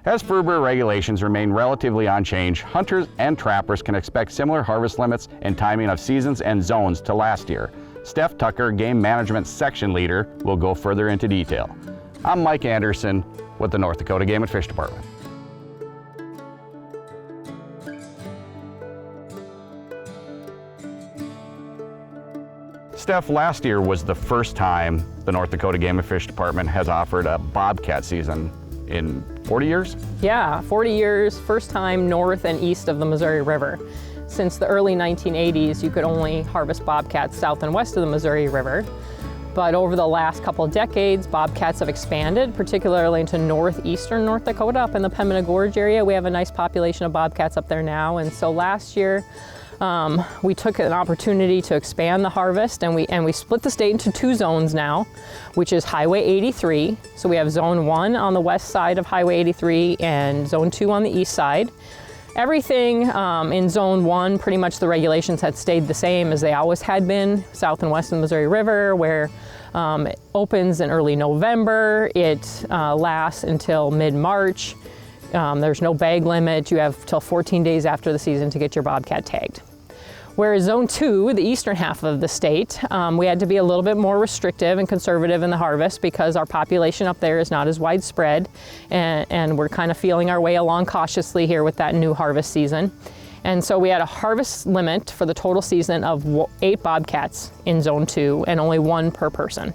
As fur bear regulations remain relatively unchanged, hunters and trappers can expect similar harvest limits and timing of seasons and zones to last year. Steph Tucker, Game Management Section Leader, will go further into detail. I'm Mike Anderson with the North Dakota Game and Fish Department. Steph, last year was the first time the North Dakota Game and Fish Department has offered a bobcat season in 40 years? Yeah, 40 years, first time north and east of the Missouri River. Since the early 1980s, you could only harvest bobcats south and west of the Missouri River. But over the last couple of decades, bobcats have expanded, particularly into northeastern North Dakota, up in the Pembina Gorge area. We have a nice population of bobcats up there now. And so last year, we took an opportunity to expand the harvest, and we split the state into two zones now, which is Highway 83. So we have Zone 1 on the west side of Highway 83 and Zone 2 on the east side. Everything in Zone 1, pretty much the regulations had stayed the same as they always had been, south and west of the Missouri River, where it opens in early November. It lasts until mid-March. There's no bag limit. You have till 14 days after the season to get your bobcat tagged. Whereas Zone 2, the eastern half of the state, we had to be a little bit more restrictive and conservative in the harvest because our population up there is not as widespread, and we're kind of feeling our way along cautiously here with that new harvest season. And so we had a harvest limit for the total season of 8 bobcats in Zone 2 and only 1 per person.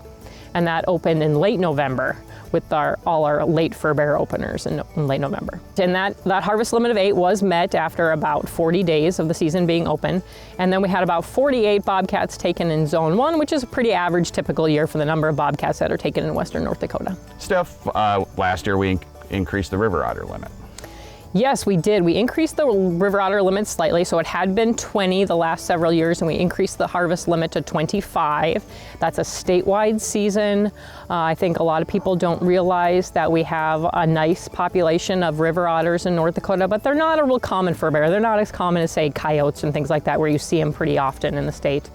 And that opened in late November with all our late fur bear openers in late November. And that harvest limit of 8 was met after about 40 days of the season being open. And then we had about 48 bobcats taken in Zone 1, which is a pretty average typical year for the number of bobcats that are taken in western North Dakota. Steph, last year we increased the river otter limit. Yes, we did. We increased the river otter limit slightly, so it had been 20 the last several years, and we increased the harvest limit to 25. That's a statewide season. I think a lot of people don't realize that we have a nice population of river otters in North Dakota, but they're not a real common fur bear. They're not as common as, say, coyotes and things like that, where you see them pretty often in the state.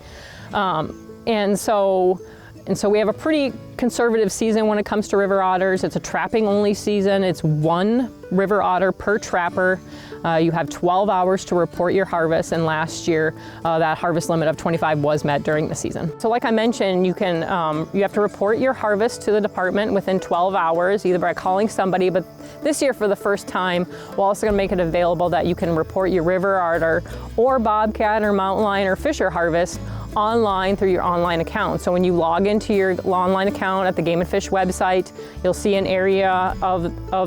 And so we have a pretty conservative season when it comes to river otters. It's a trapping only season. It's 1 river otter per trapper. You have 12 hours to report your harvest, and last year that harvest limit of 25 was met during the season. So like I mentioned, you have to report your harvest to the department within 12 hours, either by calling somebody, but this year for the first time, we're also going to make it available that you can report your river otter or bobcat or mountain lion or fisher harvest online through your online account. So when you log into your online account at the Game and Fish website, you'll see an area of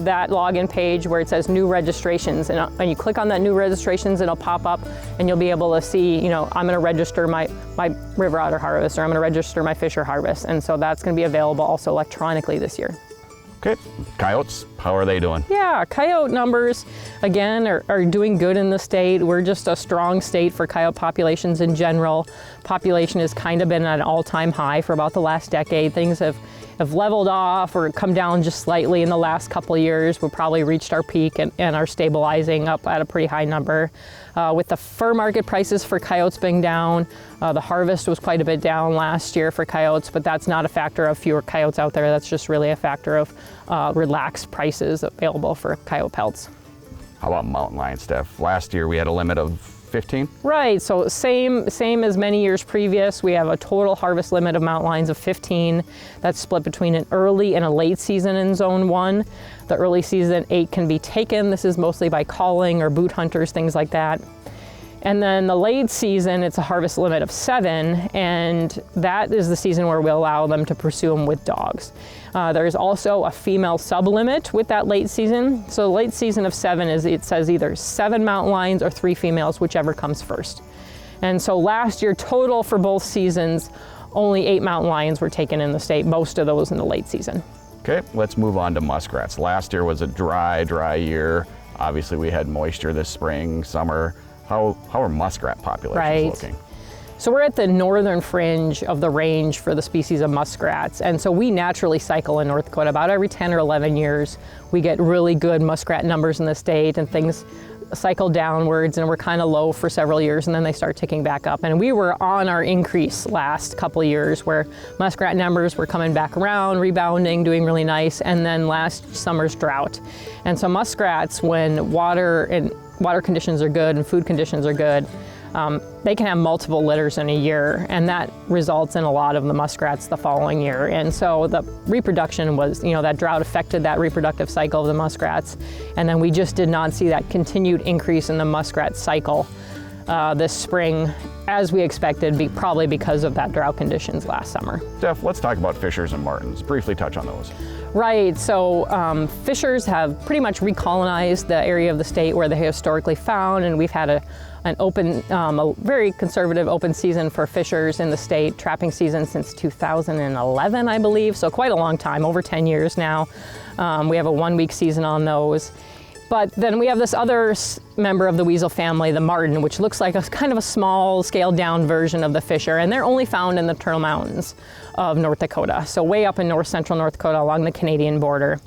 that login page where it says new registrations, and you click on that new registrations, it'll pop up and you'll be able to see, I'm going to register my river otter harvest, or I'm going to register my fisher harvest, and so that's going to be available also electronically this year. Okay, coyotes, how are they doing? Yeah, coyote numbers, again, are doing good in the state. We're just a strong state for coyote populations in general. Population has kind of been at an all-time high for about the last decade. Things have leveled off or come down just slightly in the last couple of years. We've probably reached our peak and are stabilizing up at a pretty high number. With the fur market prices for coyotes being down, the harvest was quite a bit down last year for coyotes, but that's not a factor of fewer coyotes out there. That's just really a factor of relaxed prices available for coyote pelts. How about mountain lion, Steph? Last year we had a limit of 15? Right, so same as many years previous. We have a total harvest limit of mountain lions of 15. That's split between an early and a late season in Zone 1. The early season 8 can be taken. This is mostly by calling or boot hunters, things like that. And then the late season, it's a harvest limit of 7, and that is the season where we'll allow them to pursue them with dogs. There's also a female sub-limit with that late season. So the late season of 7 it says either 7 mountain lions or 3 females, whichever comes first. And so last year, total for both seasons, only 8 mountain lions were taken in the state, most of those in the late season. Okay, let's move on to muskrats. Last year was a dry year. Obviously we had moisture this spring, summer. How are muskrat populations looking? So we're at the northern fringe of the range for the species of muskrats, and so we naturally cycle in North Dakota. About every 10 or 11 years, we get really good muskrat numbers in the state, and things cycle downwards and were kind of low for several years, and then they start ticking back up. And we were on our increase last couple of years where muskrat numbers were coming back around, rebounding, doing really nice, and then last summer's drought. And so muskrats, when water conditions are good and food conditions are good, they can have multiple litters in a year, and that results in a lot of the muskrats the following year. And so the reproduction was, that drought affected that reproductive cycle of the muskrats, and then we just did not see that continued increase in the muskrat cycle this spring as we expected, probably because of that drought conditions last summer. Steph, let's talk about fishers and martins. Briefly touch on those. Right, so fishers have pretty much recolonized the area of the state where they historically found, and we've had a very conservative open season for fishers in the state, trapping season since 2011, I believe, so quite a long time, over 10 years now. We have a 1-week season on those. But then we have this other member of the weasel family, the martin, which looks like a kind of a small, scaled-down version of the fisher, and they're only found in the Turtle Mountains of North Dakota, so way up in north-central North Dakota along the Canadian border.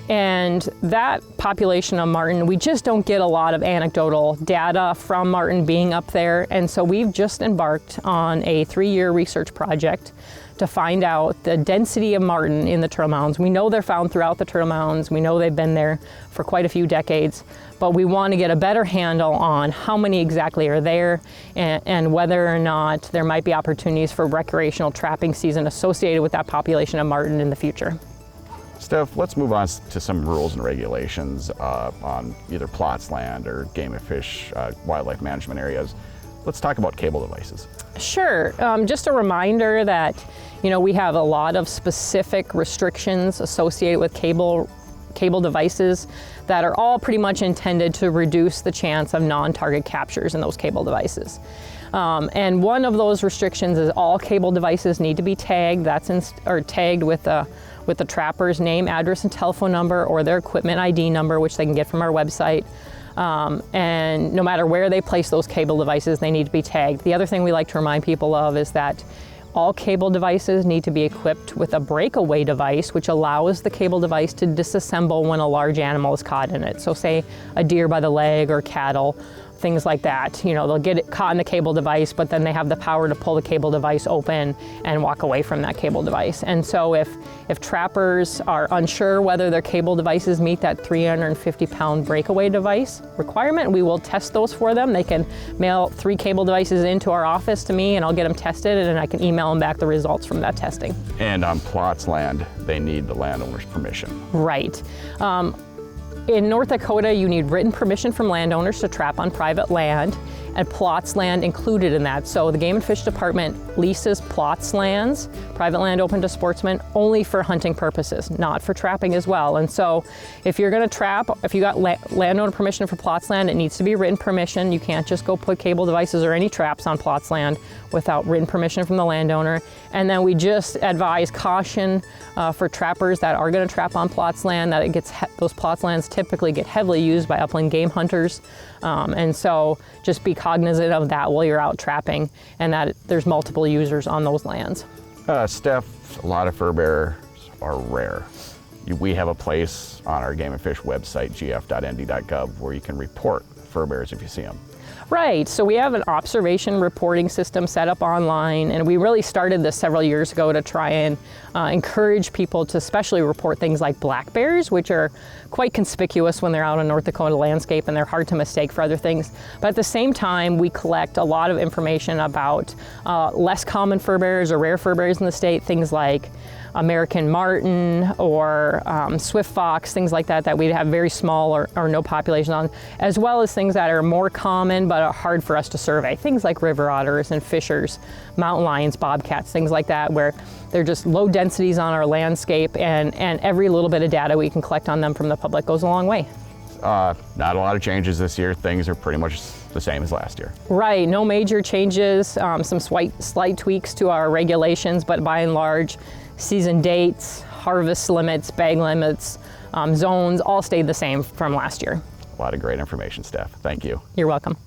And that population of martin, we just don't get a lot of anecdotal data from martin being up there, and so we've just embarked on a 3-year research project to find out the density of martin in the Turtle Mountains. We know they're found throughout the Turtle Mountains. We know they've been there for quite a few decades, but we want to get a better handle on how many exactly are there and whether or not there might be opportunities for recreational trapping season associated with that population of martin in the future. Steph, let's move on to some rules and regulations on either plots land or game and fish wildlife management areas. Let's talk about cable devices. Sure. Just a reminder that we have a lot of specific restrictions associated with cable devices that are all pretty much intended to reduce the chance of non-target captures in those cable devices. And one of those restrictions is all cable devices need to be tagged. Tagged with the trapper's name, address, and telephone number, or their equipment ID number, which they can get from our website. And no matter where they place those cable devices, they need to be tagged. The other thing we like to remind people of is that all cable devices need to be equipped with a breakaway device, which allows the cable device to disassemble when a large animal is caught in it. So say a deer by the leg or cattle, things like that. They'll get it caught in the cable device, but then they have the power to pull the cable device open and walk away from that cable device. And so if trappers are unsure whether their cable devices meet that 350-pound breakaway device requirement, we will test those for them. They can mail 3 cable devices into our office to me, and I'll get them tested, and I can email them back the results from that testing. And on plots land, they need the landowner's permission. Right. In North Dakota, you need written permission from landowners to trap on private land, and plots land included in that. So the Game and Fish Department leases plots lands, private land open to sportsmen, only for hunting purposes, not for trapping as well. And so if you're gonna trap, if you got landowner permission for plots land, it needs to be written permission. You can't just go put cable devices or any traps on plots land without written permission from the landowner. And then we just advise caution for trappers that are gonna trap on plots land, that those plots lands typically get heavily used by upland game hunters. And so just be cognizant of that while you're out trapping, and that there's multiple users on those lands. Steph, a lot of fur bearers are rare. We have a place on our Game and Fish website, gf.nd.gov, where you can report fur bearers if you see them. Right, so we have an observation reporting system set up online, and we really started this several years ago to try and encourage people to especially report things like black bears, which are quite conspicuous when they're out in North Dakota landscape, and they're hard to mistake for other things. But at the same time, we collect a lot of information about less common fur bearers or rare fur bearers in the state, things like American martin or swift fox, things like that we have very small or no population on, as well as things that are more common but are hard for us to survey, things like river otters and fishers, mountain lions, bobcats, things like that, where they're just low densities on our landscape, and every little bit of data we can collect on them from the public goes a long way. Not a lot of changes this year. Things are pretty much the same as last year. Right, no major changes, some slight tweaks to our regulations, but by and large, season dates, harvest limits, bag limits, zones, all stayed the same from last year. A lot of great information, Steph. Thank you. You're welcome.